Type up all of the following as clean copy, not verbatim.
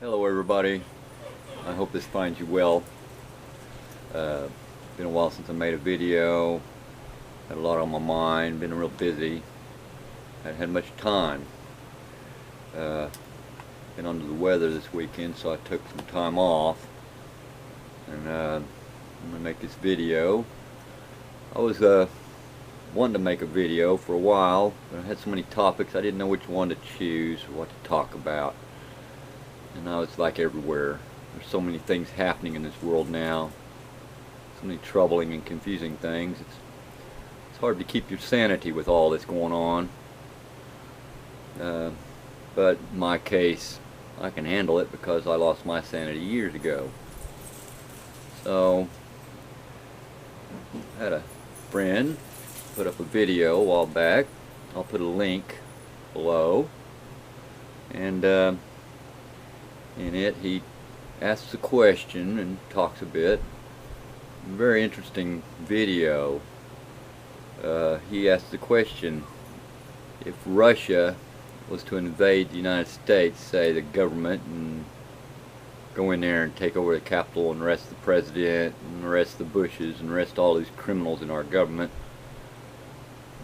Hello everybody, I hope this finds you well. Been a while since I made a video, had a lot on my mind, been real busy, hadn't had much time. Been under the weather this weekend, so I took some time off, and I'm going to make this video. I was wanting to make a video for a while, but I had so many topics I didn't know which one to choose or what to talk about. And now it's like everywhere. There's so many things happening in this world now. So many troubling and confusing things. It's hard to keep your sanity with all that's going on. But in my case, I can handle it because I lost my sanity years ago. So, I had a friend put up a video a while back. I'll put a link below. And in it he asks a question and talks a bit. Very interesting video. He asks the question, if Russia was to invade the United States, say the government, and go in there and take over the Capitol and arrest the president and arrest the Bushes and arrest all these criminals in our government,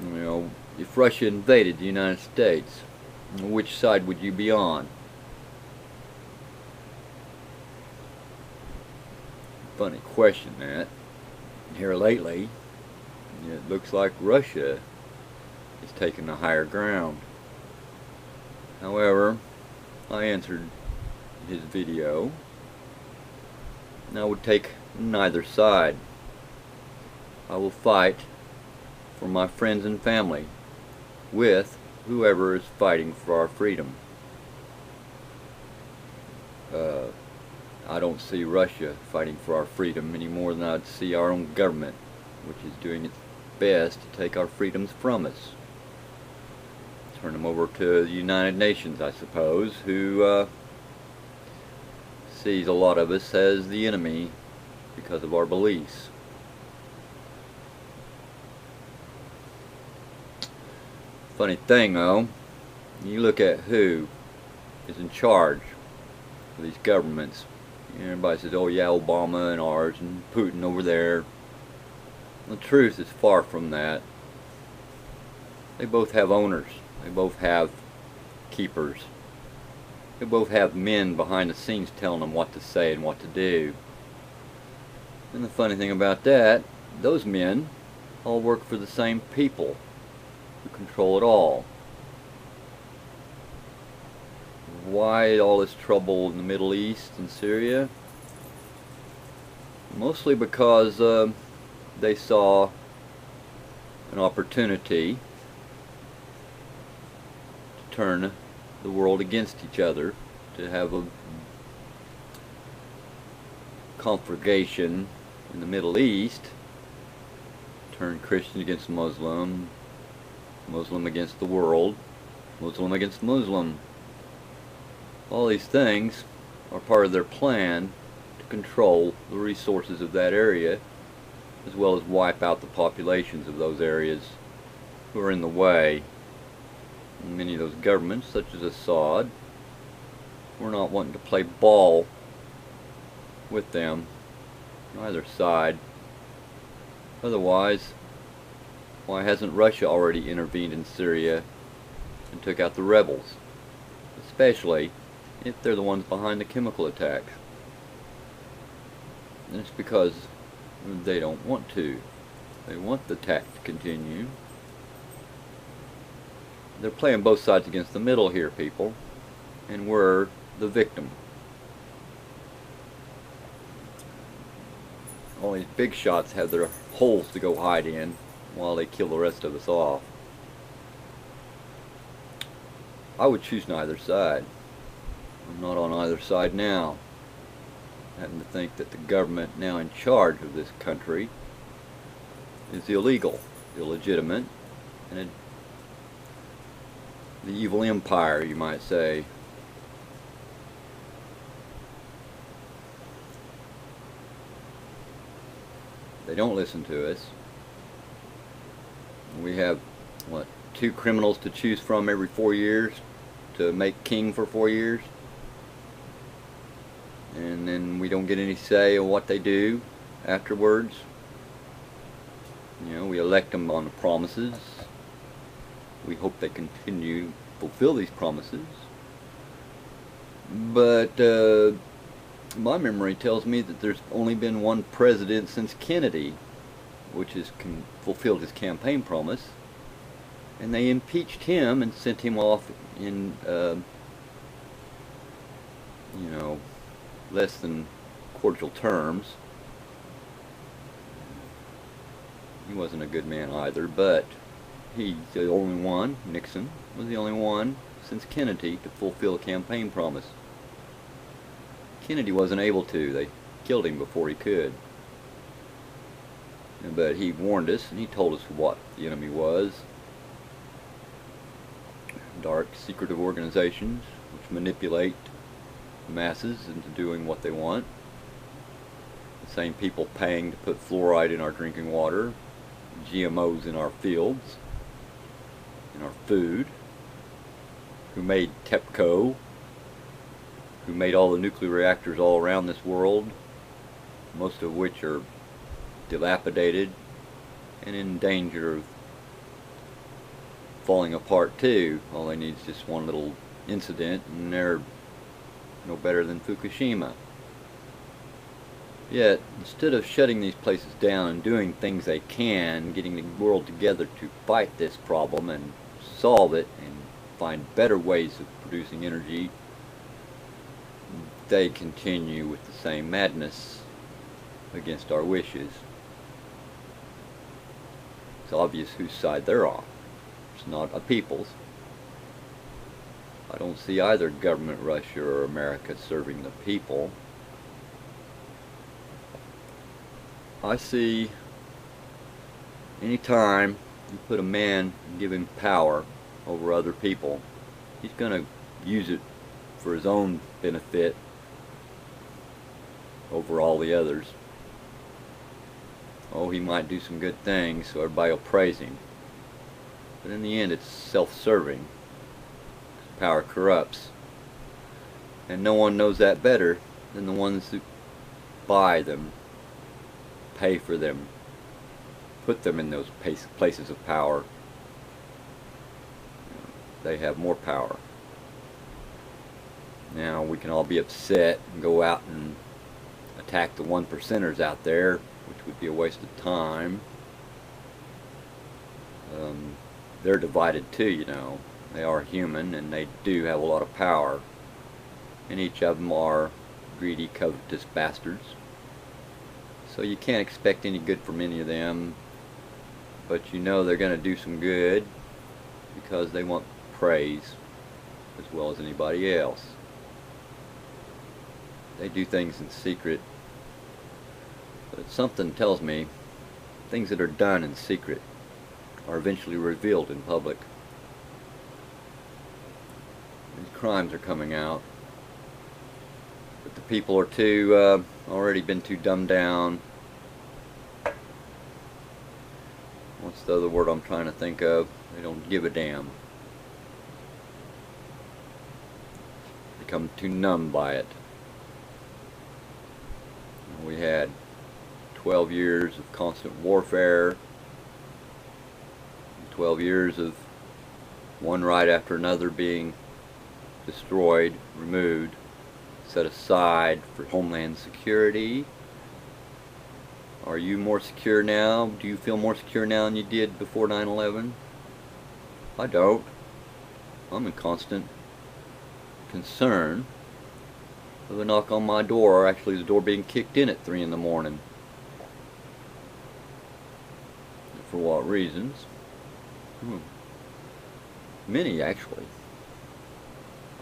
you know, if Russia invaded the United States, which side would you be on? Funny question, that. Here lately, it looks like Russia is taking the higher ground. However, I answered his video, and I would take neither side. I will fight for my friends and family with whoever is fighting for our freedom. I don't see Russia fighting for our freedom any more than I'd see our own government, which is doing its best to take our freedoms from us. Turn them over to the United Nations, I suppose, who sees a lot of us as the enemy because of our beliefs. Funny thing though, you look at who is in charge of these governments. Everybody says, oh yeah, Obama and ours and Putin over there. The truth is far from that. They both have owners. They both have keepers. They both have men behind the scenes telling them what to say and what to do. And the funny thing about that, those men all work for the same people who control it all. Why all this trouble in the Middle East and Syria? Mostly because they saw an opportunity to turn the world against each other, to have a conflagration in the Middle East, turn Christian against Muslim, Muslim against the world, Muslim against Muslim. All these things are part of their plan to control the resources of that area, as well as wipe out the populations of those areas who are in the way. And many of those governments, such as Assad, were not wanting to play ball with them, either side. Otherwise, why hasn't Russia already intervened in Syria and took out the rebels? Especially if they're the ones behind the chemical attacks. And it's because they don't want to. They want the attack to continue. They're playing both sides against the middle here, people, and we're the victim. All these big shots have their holes to go hide in while they kill the rest of us off. I would choose neither side. I'm not on either side now. I happen to think that the government now in charge of this country is illegal, illegitimate, and the evil empire, you might say. They don't listen to us. We have, what, 2 criminals to choose from every 4 years to make king for 4 years? and then we don't get any say in what they do afterwards. You know, we elect them on the promises. We hope they continue to fulfill these promises. But my memory tells me that there's only been one president since Kennedy which has fulfilled his campaign promise, and they impeached him and sent him off in you know, less than cordial terms. He wasn't a good man either, but he's the only one, Nixon was the only one since Kennedy to fulfill a campaign promise. Kennedy wasn't able to. They killed him before he could. But he warned us, and he told us what the enemy was. Dark, secretive organizations which manipulate the masses into doing what they want. The same people paying to put fluoride in our drinking water, GMOs in our fields, in our food, who made TEPCO, who made all the nuclear reactors all around this world, most of which are dilapidated and in danger of falling apart too. All they need is just one little incident and they're no better than Fukushima. Yet, instead of shutting these places down and doing things they can, getting the world together to fight this problem and solve it and find better ways of producing energy, they continue with the same madness against our wishes. It's obvious whose side they're on. It's not a people's. I don't see either government, Russia or America, serving the people. I see any time you put a man and give him power over other people, he's going to use it for his own benefit over all the others. Oh, he might do some good things so everybody will praise him. But in the end, it's self-serving. Power corrupts. And no one knows that better than the ones who buy them, pay for them, put them in those places of power. They have more power. Now we can all be upset and go out and attack the 1%ers out there, which would be a waste of time. They're divided too, you know. They are human and they do have a lot of power. And each of them are greedy, covetous bastards. So you can't expect any good from any of them. But you know they're going to do some good because they want praise as well as anybody else. They do things in secret. But something tells me things that are done in secret are eventually revealed in public. These crimes are coming out, but the people are too already been too dumbed down. What's the other word I'm trying to think of? They don't give a damn. Become too numb by it. We had 12 years of constant warfare, 12 years of one right after another being destroyed, removed, set aside for homeland security. Are you more secure now? Do you feel more secure now than you did before 9/11? I don't. I'm in constant concern of a knock on my door, or actually the door being kicked in at 3 in the morning. For what reasons? Many, actually.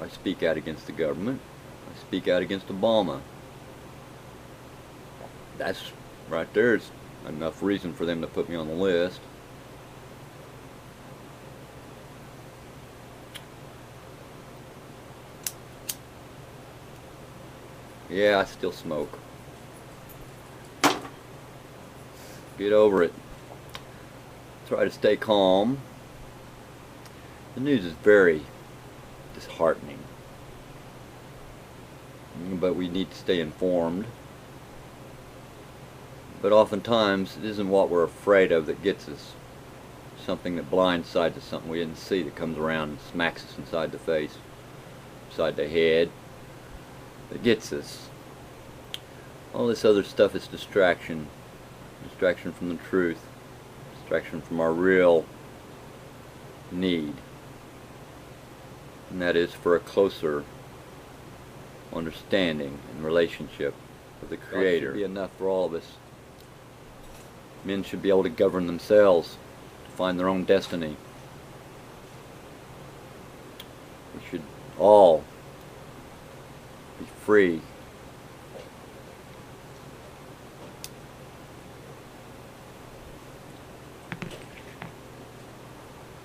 I speak out against the government. I speak out against Obama. That's right there. It's enough reason for them to put me on the list. Yeah, I still smoke. Get over it. Try to stay calm. The news is very disheartening. but we need to stay informed. But oftentimes it isn't what we're afraid of that gets us. Something that blindsides us, something we didn't see that comes around and smacks us inside the face, inside the head, that gets us. All this other stuff is distraction. Distraction from the truth. Distraction from our real need. And that is for a closer understanding and relationship with the Creator. That should be enough for all of us. Men should be able to govern themselves, to find their own destiny. We should all be free.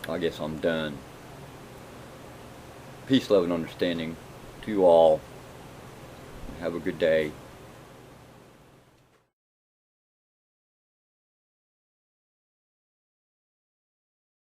I guess I'm done. Peace, love, and understanding to you all. Have a good day.